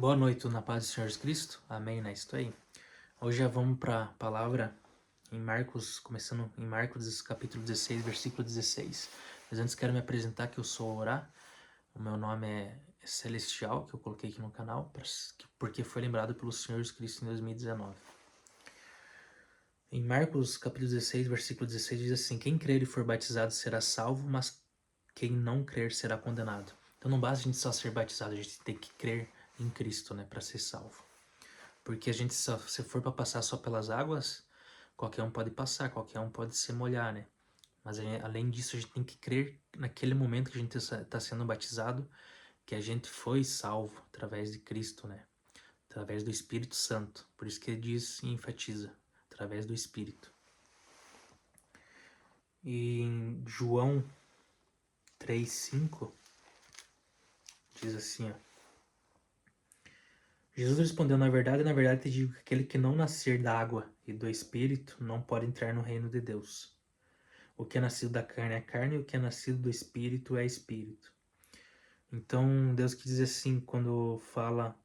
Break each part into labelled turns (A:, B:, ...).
A: Boa noite, na paz do Senhor Jesus Cristo. Amém, né? Estou aí. Hoje já vamos para a palavra em Marcos, começando em Marcos capítulo 16, versículo 16. Mas antes quero me apresentar que eu sou Orá. O meu nome é Celestial, que eu coloquei aqui no canal, porque foi lembrado pelo Senhor Jesus Cristo em 2019. Em Marcos capítulo 16, versículo 16 diz assim: quem crer e for batizado será salvo, mas quem não crer será condenado. Então não basta a gente só ser batizado, a gente tem que crer em Cristo, né, para ser salvo. Porque a gente só, se for para passar só pelas águas, qualquer um pode passar, qualquer um pode se molhar, né? Mas além disso, a gente tem que crer naquele momento que a gente está sendo batizado, que a gente foi salvo através de Cristo, né? Através do Espírito Santo. Por isso que ele diz e enfatiza, através do Espírito. E em João 3,5 diz assim, ó. Jesus respondeu, na verdade te digo que aquele que não nascer da água e do Espírito não pode entrar no reino de Deus. O que é nascido da carne é carne, e o que é nascido do Espírito é Espírito. Então, Deus quis dizer assim, quando fala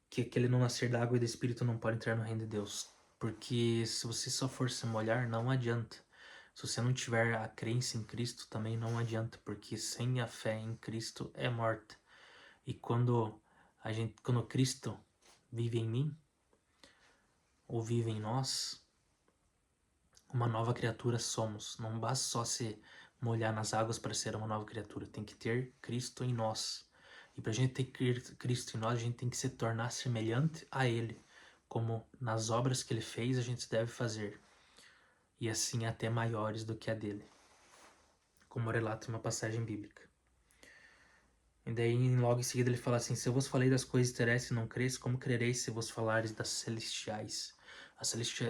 A: que aquele não nascer da água e do Espírito não pode entrar no reino de Deus. Porque se você só for se molhar, não adianta. Se você não tiver a crença em Cristo, também não adianta, porque sem a fé em Cristo é morta. E quando Cristo vive em mim, ou vive em nós, uma nova criatura somos. Não basta só se molhar nas águas para ser uma nova criatura. Tem que ter Cristo em nós. E para a gente ter Cristo em nós, a gente tem que se tornar semelhante a Ele. Como nas obras que Ele fez, a gente deve fazer. E assim até maiores do que a dele. Como relata uma passagem bíblica. E daí logo em seguida ele fala assim: se eu vos falei das coisas terrestres e não creis, como crereis se vos falares das celestiais? As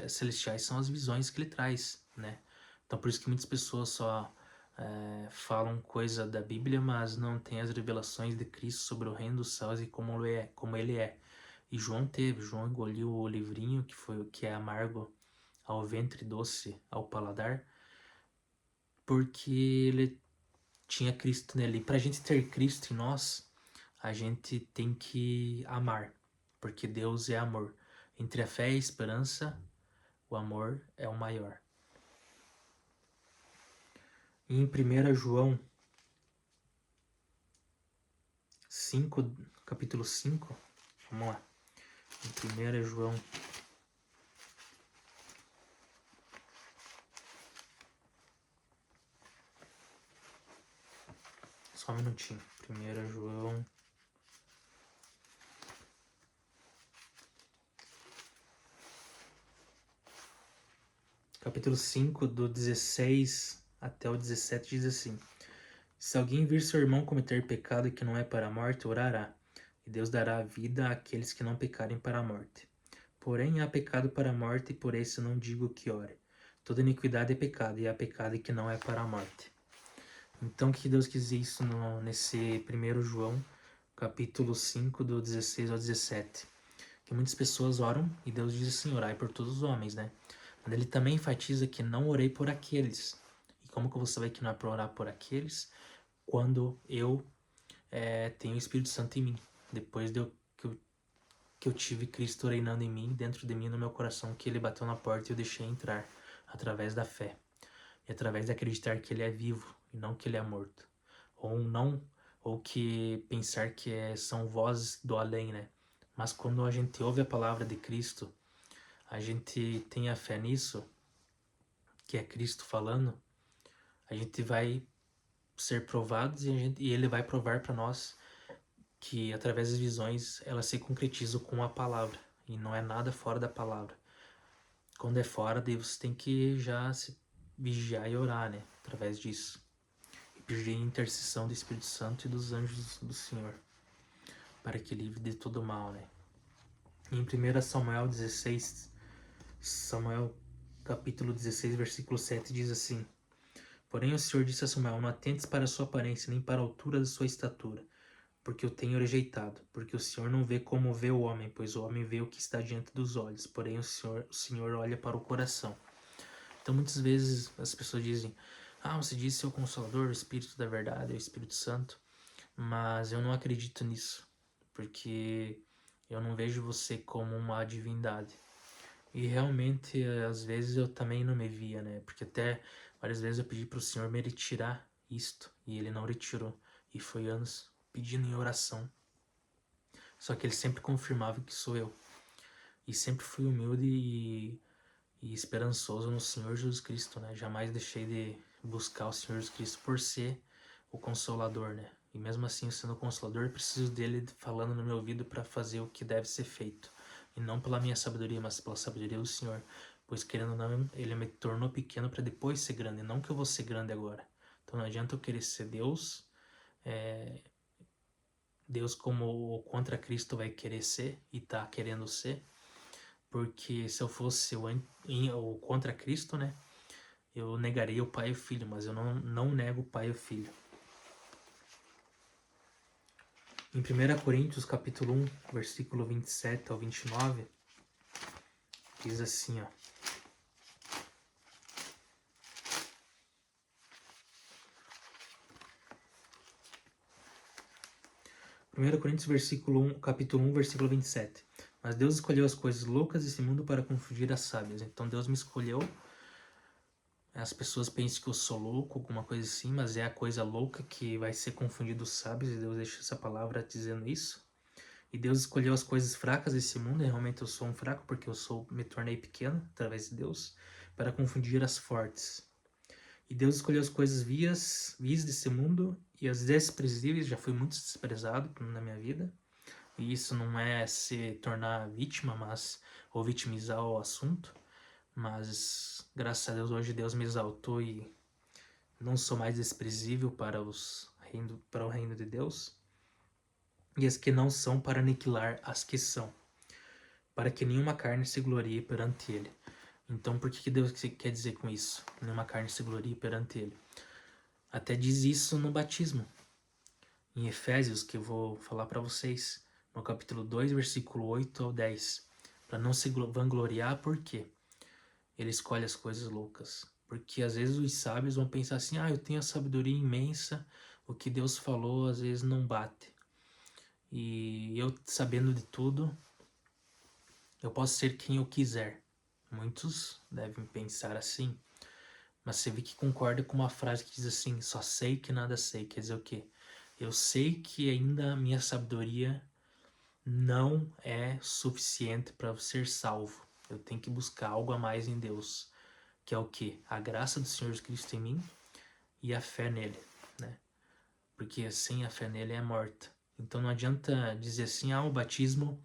A: celestiais são as visões que ele traz, né? Então por isso que muitas pessoas só falam coisa da Bíblia, mas não têm as revelações de Cristo sobre o reino dos céus e como ele é. E João engoliu o livrinho que é amargo ao ventre, doce ao paladar, porque ele tinha Cristo nele. E para a gente ter Cristo em nós, a gente tem que amar, porque Deus é amor. Entre a fé e a esperança, o amor é o maior. E em 1 João 5, capítulo 5, vamos lá. Em 1 João só um minutinho. 1 João capítulo 5, do 16 até o 17 diz assim: se alguém vir seu irmão cometer pecado que não é para a morte, orará, e Deus dará a vida àqueles que não pecarem para a morte. Porém há pecado para a morte, e por isso não digo que ore. Toda iniquidade é pecado, e há pecado que não é para a morte. Então que Deus quis isso nesse 1 João, capítulo 5, do 16 ao 17. Que muitas pessoas oram, e Deus diz assim, orai por todos os homens, né? Mas ele também enfatiza que não orei por aqueles. E como que eu vou saber que não é para orar por aqueles? Quando eu tenho o Espírito Santo em mim. Depois que eu tive Cristo reinando em mim, dentro de mim, no meu coração, que ele bateu na porta e eu deixei entrar, através da fé. E através de acreditar que ele é vivo e não que ele é morto. Ou que pensar que são vozes do além, né? Mas quando a gente ouve a palavra de Cristo, a gente tem a fé nisso, que é Cristo falando, a gente vai ser provados e ele vai provar para nós que através das visões elas se concretizam com a palavra e não é nada fora da palavra. Quando é fora, daí você tem que já se vigiar e orar, né? Através disso. E pedir a intercessão do Espírito Santo e dos anjos do Senhor, para que livre de todo mal, né? Em 1 Samuel 16, Samuel capítulo 16, versículo 7 diz assim: porém o Senhor disse a Samuel: não atentes para a sua aparência, nem para a altura da sua estatura, porque eu tenho rejeitado, porque o Senhor não vê como vê o homem, pois o homem vê o que está diante dos olhos, porém o Senhor olha para o coração. Então muitas vezes as pessoas dizem: você disse ser o Consolador, o Espírito da Verdade, o Espírito Santo, mas eu não acredito nisso, porque eu não vejo você como uma divindade. E realmente, às vezes eu também não me via, né? Porque até várias vezes eu pedi para o Senhor me retirar isto e ele não retirou. E foi anos pedindo em oração. Só que ele sempre confirmava que sou eu. E sempre fui humilde e esperançoso no Senhor Jesus Cristo, né? Jamais deixei de buscar o Senhor Jesus Cristo por ser o Consolador, né? E mesmo assim, sendo o Consolador, eu preciso dele falando no meu ouvido para fazer o que deve ser feito. E não pela minha sabedoria, mas pela sabedoria do Senhor. Pois, querendo ou não, ele me tornou pequeno para depois ser grande, não que eu vou ser grande agora. Então não adianta eu querer ser Deus, Deus como o contra Cristo vai querer ser e tá querendo ser. Porque se eu fosse o contra Cristo, né? Eu negaria o pai e o filho, mas eu não nego o pai e o filho. Em 1 Coríntios capítulo 1, versículo 27 ao 29, diz assim, ó. 1 Coríntios capítulo 1, versículo 27. Mas Deus escolheu as coisas loucas desse mundo para confundir as sábias. Então Deus me escolheu. As pessoas pensam que eu sou louco, alguma coisa assim, mas é a coisa louca que vai ser confundido os sábios, e Deus deixa essa palavra dizendo isso. E Deus escolheu as coisas fracas desse mundo, e realmente eu sou um fraco, porque me tornei pequeno através de Deus, para confundir as fortes. E Deus escolheu as coisas vias desse mundo, e as desprezíveis, já fui muito desprezado na minha vida. E isso não é se tornar vítima, ou vitimizar o assunto. Mas, graças a Deus, hoje Deus me exaltou e não sou mais desprezível para o reino de Deus. E as que não são para aniquilar as que são, para que nenhuma carne se glorie perante ele. Então, por que Deus quer dizer com isso? Nenhuma carne se glorie perante ele. Até diz isso no batismo. Em Efésios, que eu vou falar para vocês, no capítulo 2, versículo 8 ao 10. Para não se vangloriar, por quê? Ele escolhe as coisas loucas. Porque às vezes os sábios vão pensar assim, eu tenho a sabedoria imensa, o que Deus falou às vezes não bate. E eu, sabendo de tudo, eu posso ser quem eu quiser. Muitos devem pensar assim. Mas você vê que concorda com uma frase que diz assim, só sei que nada sei. Quer dizer o quê? Eu sei que ainda a minha sabedoria não é suficiente para ser salvo. Eu tenho que buscar algo a mais em Deus. Que é o quê? A graça do Senhor Jesus Cristo em mim e a fé nele, né? Porque sem a fé nele é morta. Então não adianta dizer assim, o batismo,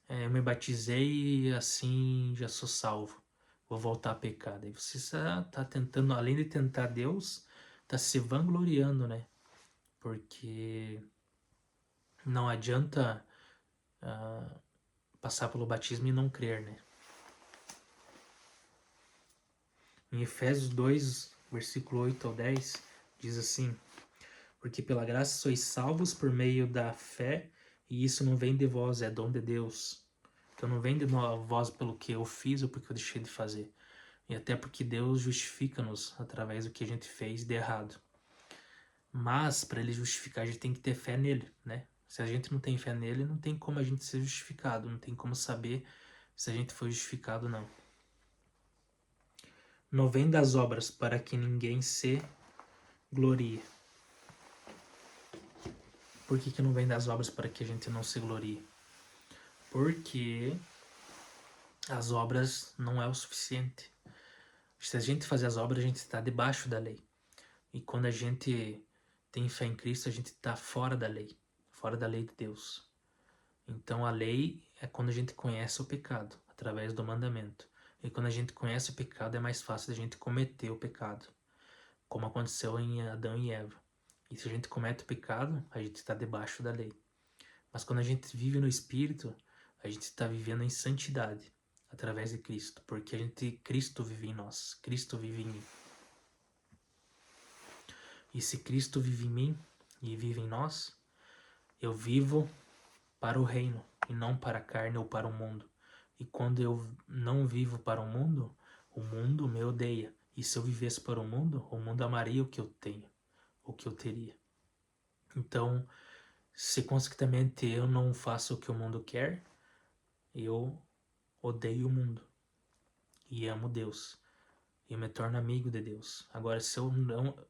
A: eu me batizei e assim já sou salvo. Vou voltar a pecar. Daí você está tentando, além de tentar Deus, está se vangloriando, né? Porque não adianta passar pelo batismo e não crer, né? Em Efésios 2, versículo 8 ao 10, diz assim: porque pela graça sois salvos por meio da fé, e isso não vem de vós, é dom de Deus. Então não vem de vós pelo que eu fiz ou porque eu deixei de fazer. E até porque Deus justifica-nos através do que a gente fez de errado. Mas para ele justificar, a gente tem que ter fé nele, né? Se a gente não tem fé nele, não tem como a gente ser justificado, não tem como saber se a gente foi justificado ou não. Não vem das obras para que ninguém se glorie. Por que não vem das obras para que a gente não se glorie? Porque as obras não é o suficiente. Se a gente fazer as obras, a gente está debaixo da lei. E quando a gente tem fé em Cristo, a gente está fora da lei de Deus. Então a lei é quando a gente conhece o pecado, através do mandamento. E quando a gente conhece o pecado, é mais fácil a gente cometer o pecado, como aconteceu em Adão e Eva. E se a gente comete o pecado, a gente está debaixo da lei. Mas quando a gente vive no Espírito, a gente está vivendo em santidade, através de Cristo, porque Cristo vive em nós, Cristo vive em mim. E se Cristo vive em mim e vive em nós, eu vivo para o reino e não para a carne ou para o mundo. E quando eu não vivo para o mundo me odeia. E se eu vivesse para o mundo amaria o que eu tenho, o que eu teria. Então, Se consequentemente eu não faço o que o mundo quer, eu odeio o mundo e amo Deus. E eu me torno amigo de Deus. Agora, se eu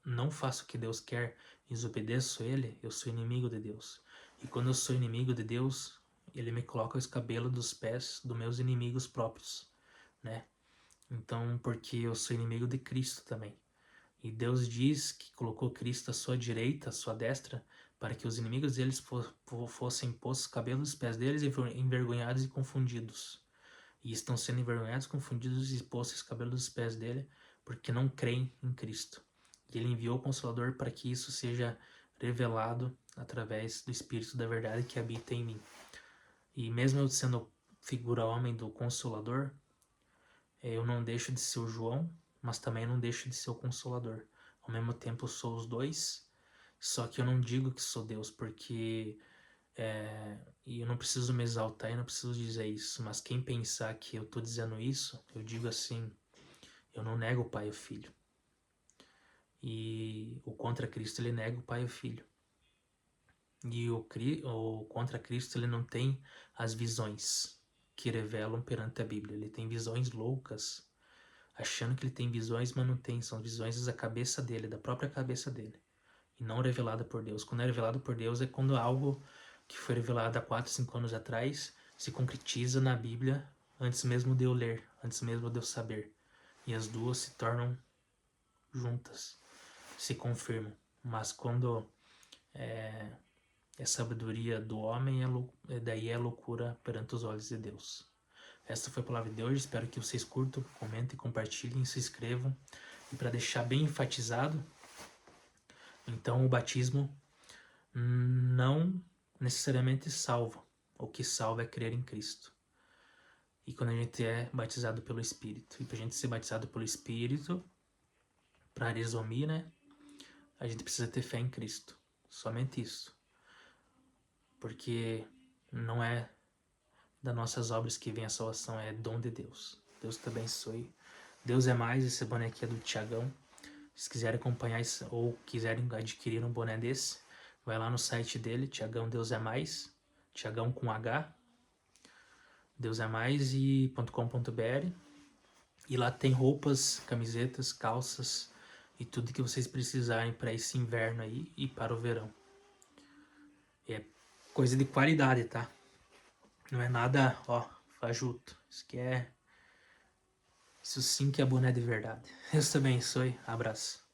A: não faço o que Deus quer e desobedeço Ele, eu sou inimigo de Deus. E quando eu sou inimigo de Deus, Ele me coloca os cabelos dos pés dos meus inimigos próprios, né? Então, porque eu sou inimigo de Cristo também. E Deus diz que colocou Cristo à sua direita, à sua destra, para que os inimigos deles fossem postos os cabelos dos pés deles, envergonhados e confundidos. E estão sendo envergonhados, confundidos e postos os cabelos dos pés dele, porque não creem em Cristo. E ele enviou o Consolador para que isso seja revelado através do Espírito da verdade que habita em mim. E mesmo eu sendo figura homem do Consolador, eu não deixo de ser o João, mas também não deixo de ser o Consolador. Ao mesmo tempo eu sou os dois, só que eu não digo que sou Deus, porque e eu não preciso me exaltar e não preciso dizer isso, mas quem pensar que eu tô dizendo isso, eu digo assim, eu não nego o Pai e o Filho. E o contra Cristo, ele nega o Pai e o Filho. E o contra Cristo, ele não tem as visões que revelam perante a Bíblia. Ele tem visões loucas, achando que ele tem visões, mas não tem. São visões da cabeça dele, da própria cabeça dele. E não revelada por Deus. Quando é revelado por Deus é quando algo que foi revelado há 4, 5 anos atrás se concretiza na Bíblia antes mesmo de eu ler, antes mesmo de eu saber. E as duas se tornam juntas, se confirmam. Mas quando é sabedoria do homem, daí é loucura perante os olhos de Deus. Essa foi a palavra de hoje. Espero que vocês curtam, comentem, compartilhem, se inscrevam. E para deixar bem enfatizado, então o batismo não necessariamente salva. O que salva é crer em Cristo. E quando a gente é batizado pelo Espírito. E para a gente ser batizado pelo Espírito, para resumir, né? A gente precisa ter fé em Cristo. Somente isso. Porque não é das nossas obras que vem a salvação, é dom de Deus. Deus te abençoe. Deus é mais. Esse boné aqui é do Tiagão. Se quiserem acompanhar ou quiserem adquirir um boné desse, vai lá no site dele, Tiagão Deus é Mais, Tiagão com H, Deus é Mais e .com.br. E lá tem roupas, camisetas, calças e tudo que vocês precisarem para esse inverno aí e para o verão. É coisa de qualidade, tá? Não é nada, ó, fajuto. Isso sim que é boné de verdade. Deus te abençoe. Abraço.